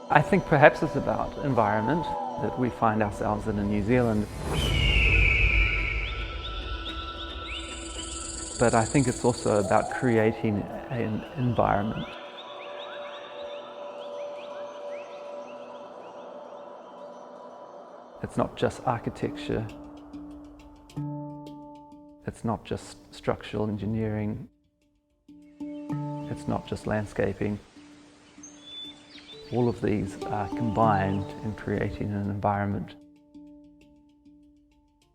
I think perhaps it's about environment that we find ourselves in New Zealand. But I think it's also about creating an environment. It's not just architecture. It's not just structural engineering. It's not just landscaping. All of these are combined in creating an environment.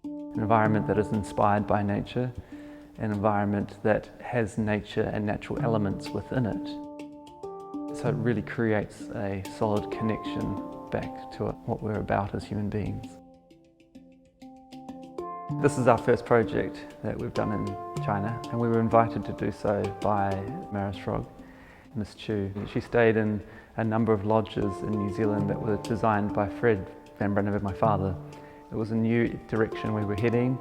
An environment that is inspired by nature, an environment that has nature and natural elements within it. So it really creates a solid connection back to what we're about as human beings. This is our first project that we've done in China, and we were invited to do so by Marisfrolg, Miss Chu. She stayed in a number of lodges in New Zealand that were designed by Fred van Branderburg, my father. It was a new direction we were heading.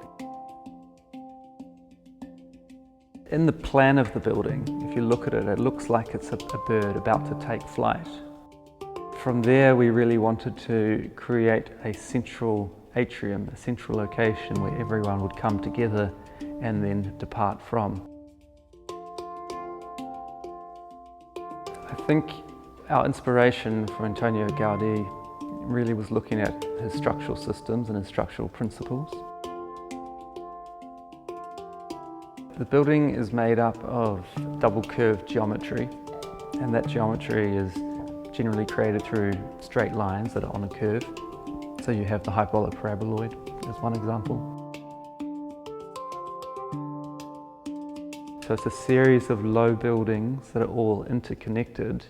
In the plan of the building, if you look at it, it looks like it's a bird about to take flight. From there, we really wanted to create a central atrium, a central location where everyone would come together and then depart from. I think our inspiration for Antonio Gaudí really was looking at his structural systems and his structural principles. The building is made up of double curved geometry, and that geometry is generally created through straight lines that are on a curve. So you have the hyperbolic paraboloid as one example. So it's a series of low buildings that are all interconnected,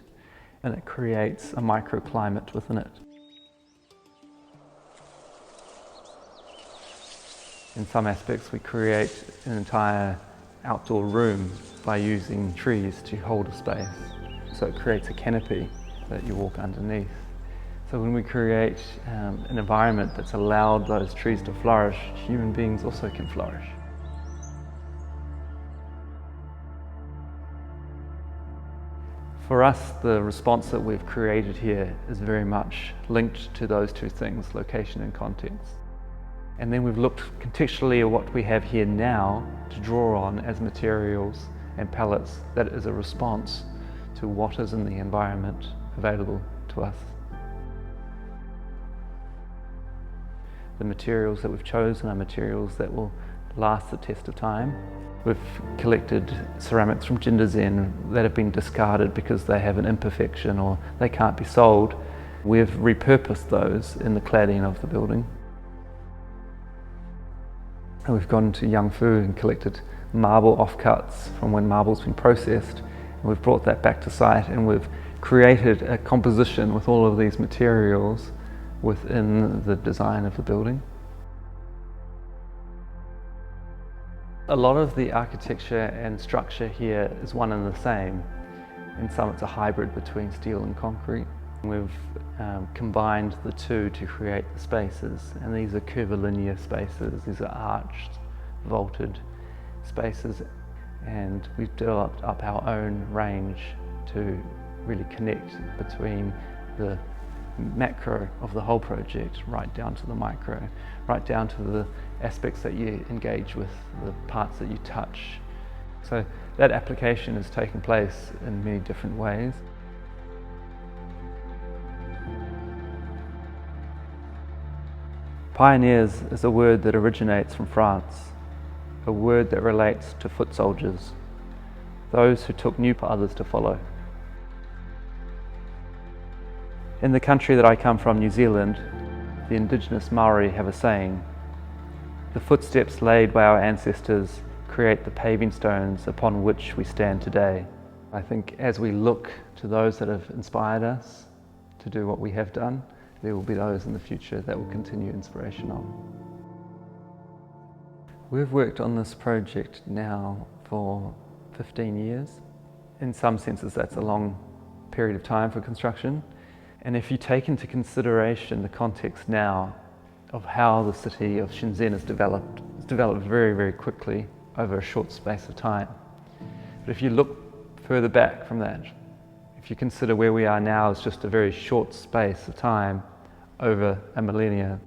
and it creates a microclimate within it. In some aspects, we create an entire outdoor room by using trees to hold a space. So it creates a canopy that you walk underneath. So when we create an environment that's allowed those trees to flourish, human beings also can flourish. For us, the response that we've created here is very much linked to those two things, location and context. And then we've looked contextually at what we have here now to draw on as materials and palettes that is a response to what is in the environment available to us. The materials that we've chosen are materials that will last the test of time. We've collected ceramics from Shenzhen that have been discarded because they have an imperfection or they can't be sold. We've repurposed those in the cladding of the building. And we've gone to Yangfu and collected marble offcuts from when marble's been processed. And we've brought that back to site, and we've created a composition with all of these materials within the design of the building. A lot of the architecture and structure here is one and the same. In some it's a hybrid between steel and concrete. We've combined the two to create the spaces, and these are curvilinear spaces, these are arched, vaulted spaces, and we've developed up our own range to really connect between the macro of the whole project right down to the micro, right down to the aspects that you engage with, the parts that you touch. So that application has taken place in many different ways. Pioneers is a word that originates from France, a word that relates to foot soldiers, those who took new for others to follow. In the country that I come from, New Zealand, the indigenous Maori have a saying: the footsteps laid by our ancestors create the paving stones upon which we stand today. I think as we look to those that have inspired us to do what we have done, there will be those in the future that will continue inspiration on. We've worked on this project now for 15 years. In some senses that's a long period of time for construction. And if you take into consideration the context now of how the city of Shenzhen has developed, it's developed very, very quickly. over a short space of time. But if you look further back from that, if you consider where we are now as just a very short space of time over a millennia,